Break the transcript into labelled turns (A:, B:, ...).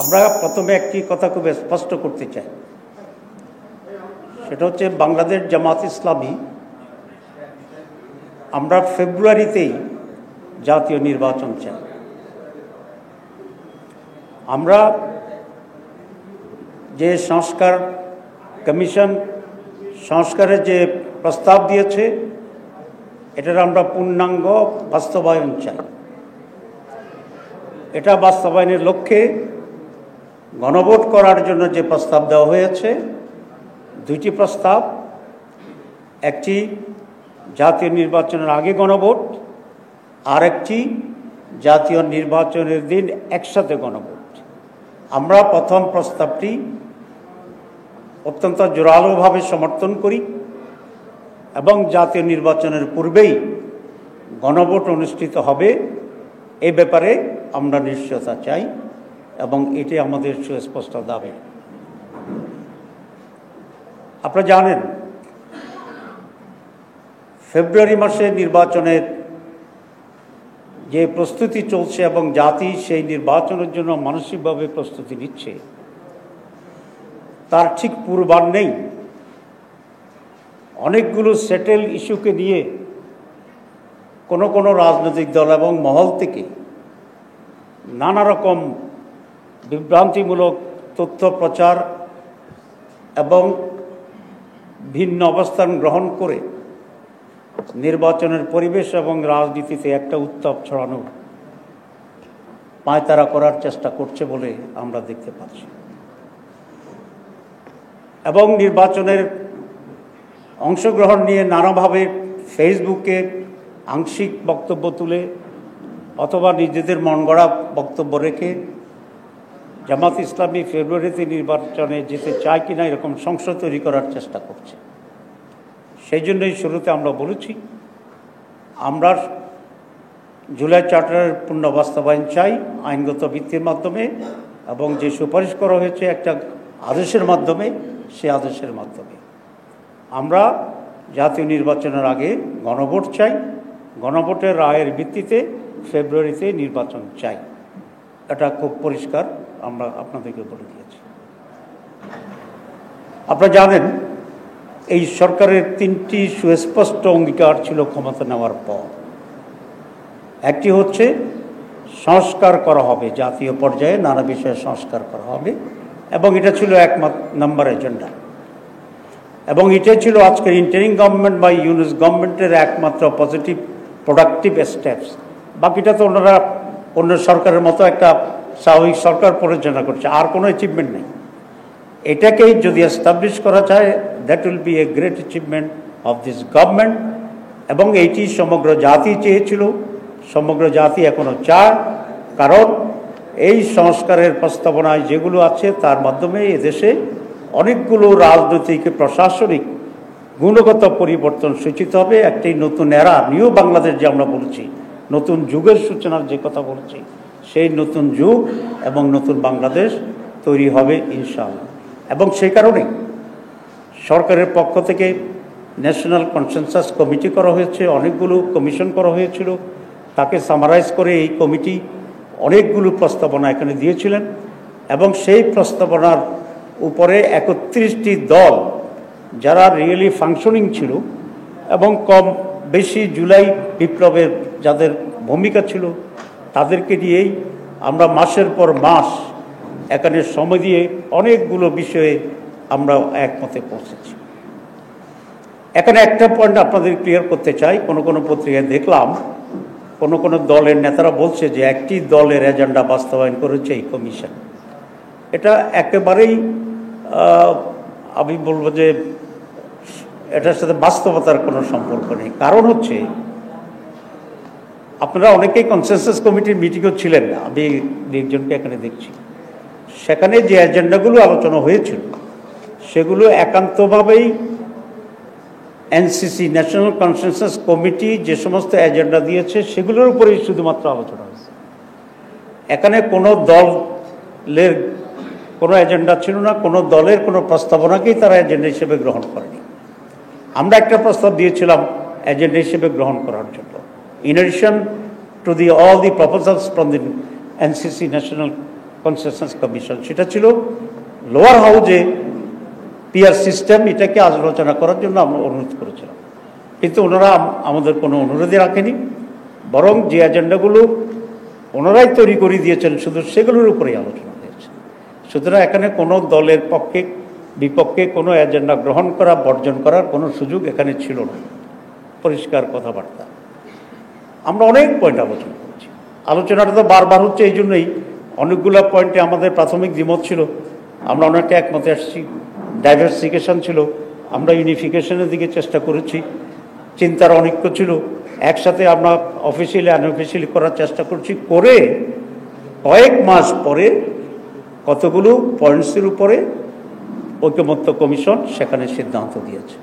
A: আমরা প্রথমে একটি কথা খুব স্পষ্ট করতে চাই, সেটা হচ্ছে বাংলাদেশ জামাত ইসলামী আমরা ফেব্রুয়ারিতেই জাতীয় নির্বাচন চাই। আমরা যে সংস্কার কমিশন সংস্কারের যে প্রস্তাব দিয়েছে এটার আমরা পূর্ণাঙ্গ বাস্তবায়ন চাই। এটা বাস্তবায়নের লক্ষ্যে গণভোট করার জন্য যে প্রস্তাব দেওয়া হয়েছে, দুইটি প্রস্তাব, একটি জাতীয় নির্বাচনের আগে গণভোট, আর একটি জাতীয় নির্বাচনের দিন একসাথে গণভোট। আমরা প্রথম প্রস্তাবটি অত্যন্ত জোরালোভাবে সমর্থন করি এবং জাতীয় নির্বাচনের পূর্বেই গণভোট অনুষ্ঠিত হবে এ ব্যাপারে আমরা নিশ্চয়তা চাই এবং এটি আমাদের সুস্পষ্ট দাবি। আপনারা জানেন ফেব্রুয়ারি মাসে নির্বাচনের যে প্রস্তুতি চলছে এবং জাতি সেই নির্বাচনের জন্য মানসিকভাবে প্রস্তুতি নিচ্ছে, তার ঠিক পূর্বাহ্নেই অনেকগুলো সেটেল ইস্যুকে নিয়ে কোনো রাজনৈতিক দল এবং মহল থেকে নানা রকম বিভ্রান্তিমূলক তথ্য প্রচার এবং ভিন্ন অবস্থান গ্রহণ করে নির্বাচনের পরিবেশ এবং রাজনীতিতে একটা উত্তাপ ছড়ানো পায়তারা করার চেষ্টা করছে বলে আমরা দেখতে পাচ্ছি। এবং নির্বাচনের অংশগ্রহণ নিয়ে নানাভাবে ফেসবুকে আংশিক বক্তব্য তুলে অথবা নিজেদের মন গড়া বক্তব্য রেখে জামাত ইসলামী ফেব্রুয়ারিতে নির্বাচনে যেতে চায় কিনা এরকম সংশয় তৈরি করার চেষ্টা করছে। সেই জন্যই শুরুতে আমরা বলেছি আমরা জুলাই চার্টারের পূর্ণ বাস্তবায়ন চাই আইনগত ভিত্তির মাধ্যমে এবং যে সুপারিশ করা হয়েছে একটা আদেশের মাধ্যমে, সে আদেশের মাধ্যমে। আমরা জাতীয় নির্বাচনের আগে গণভোট চাই, গণভোটের রায়ের ভিত্তিতে ফেব্রুয়ারিতে নির্বাচন চাই। এটা খুব পরিষ্কার আমরা আপনাদেরকে বলে দিয়েছি। আপনারা জানেন এই সরকারের তিনটি সুস্পষ্ট অঙ্গীকার ছিল ক্ষমতা নেওয়ার পর। একটি হচ্ছে সংস্কার করা হবে, জাতীয় পর্যায়ে নানা বিষয়ে সংস্কার করা হবে এবং এটা ছিল এক নম্বর এজেন্ডা এবং এটাই ছিল আজকের ইন্টারিম গভর্নমেন্ট বা ইউনিস গভর্নমেন্টের একমাত্র পজিটিভ প্রোডাক্টিভ স্টেপস। বাকিটা তো ওনারা অন্য সরকারের মতো একটা স্বাভাবিক সরকার পরিচালনা করছে, আর কোনো অ্যাচিভমেন্ট নেই। এটাকেই যদি এস্টাবলিশ করা যায়, that will B a great achievement of this government এবং এইটি সমগ্র জাতি চেয়েছিল, সমগ্র জাতি এখনও চায়। কারণ এই সংস্কারের প্রস্তাবনায় যেগুলো আছে তার মাধ্যমে এদেশে অনেকগুলো রাজনৈতিক প্রশাসনিক গুণগত পরিবর্তন সূচিত হবে। একটি নতুন এরা, নিউ বাংলাদেশ যে আমরা বলছি, নতুন যুগের সূচনার যে কথা বলছি, সেই নতুন যুগ এবং নতুন বাংলাদেশ তৈরি হবে ইনশাআল্লাহ। এবং সেই কারণে সরকারের পক্ষ থেকে ন্যাশনাল কনসেনসাস কমিটি করা হয়েছে, অনেকগুলো কমিশন করা হয়েছিল। তাকে সামারাইজ করে এই কমিটি অনেকগুলো প্রস্তাবনা এখানে দিয়েছিলেন এবং সেই প্রস্তাবনার উপরে 31টি দল যারা রিয়েলি ফাংশনিং ছিল এবং কম বেশি জুলাই বিপ্লবের যাদের ভূমিকা ছিল তাদেরকে দিয়েই আমরা মাসের পর মাস এখানে সময় দিয়ে অনেকগুলো বিষয়ে আমরা একমতে পৌঁছেছি। এখানে একটা পয়েন্ট আপনাদের ক্লিয়ার করতে চাই। কোনো পত্রিকায় দেখলাম কোনো দলের নেতারা বলছে যে একটি দলের এজেন্ডা বাস্তবায়ন করেছে এই কমিশন। এটা একেবারেই আমি বলবো যে এটার সাথে বাস্তবতার কোনো সম্পর্ক নেই। কারণ হচ্ছে আপনারা অনেকেই কনসেনসাস কমিটির মিটিংও ছিলেন না, আমি একজনকে এখানে দেখছি। সেখানে যে এজেন্ডাগুলো আলোচনা হয়েছিল সেগুলো একান্তভাবেই এনসিসি ন্যাশনাল কনসেনসাস কমিটি যে সমস্ত এজেন্ডা দিয়েছে সেগুলোর উপরেই শুধুমাত্র আলোচনা হয়েছে। এখানে কোনো দলের কোনো এজেন্ডা ছিল না, কোনো দলের কোনো প্রস্তাবনাকেই তারা এজেন্ডা হিসেবে গ্রহণ করেনি। আমরা একটা প্রস্তাব দিয়েছিলাম এজেন্ডা হিসেবে গ্রহণ করার জন্য, in addition to all the proposals from the NCC National consensus commission, সেটা ছিল লোয়ার হাউজে পিআর সিস্টেম, এটাকে আলোচনা করার জন্য আমরা অনুরোধ করেছিলাম, কিন্তু ওনারা আমাদের কোনো অনুরোধই রাখেনি, বরং যে এজেন্ডাগুলো ওনারাই তৈরি করে দিয়েছেন শুধু সেগুলোর উপরেই আলোচনা হয়েছে। সুতরাং এখানে কোনো দলের পক্ষে বিপক্ষে কোনো এজেন্ডা গ্রহণ করা বর্জন করার কোনো সুযোগ এখানে ছিল না। পরিষ্কার কথাবার্তা। আমরা অনেক পয়েন্ট আলোচনা করেছি, আলোচনাটা তো বারবার হচ্ছে, এই জন্যই অনেকগুলো পয়েন্টে আমাদের প্রাথমিক দ্বিমত ছিল, আমরা অনেকটা একমতে আসছি। ডাইভার্সিফিকেশন ছিল, আমরা ইউনিফিকেশনের দিকে চেষ্টা করেছি। চিন্তার অনৈক্য ছিল, একসাথে আমরা অফিসিয়ালি আনঅফিসিয়ালি করার চেষ্টা করছি, করে কয়েক মাস পরে কতগুলো পয়েন্টসের উপরে ঐকমত্য কমিশন সেখানে সিদ্ধান্ত দিয়েছে।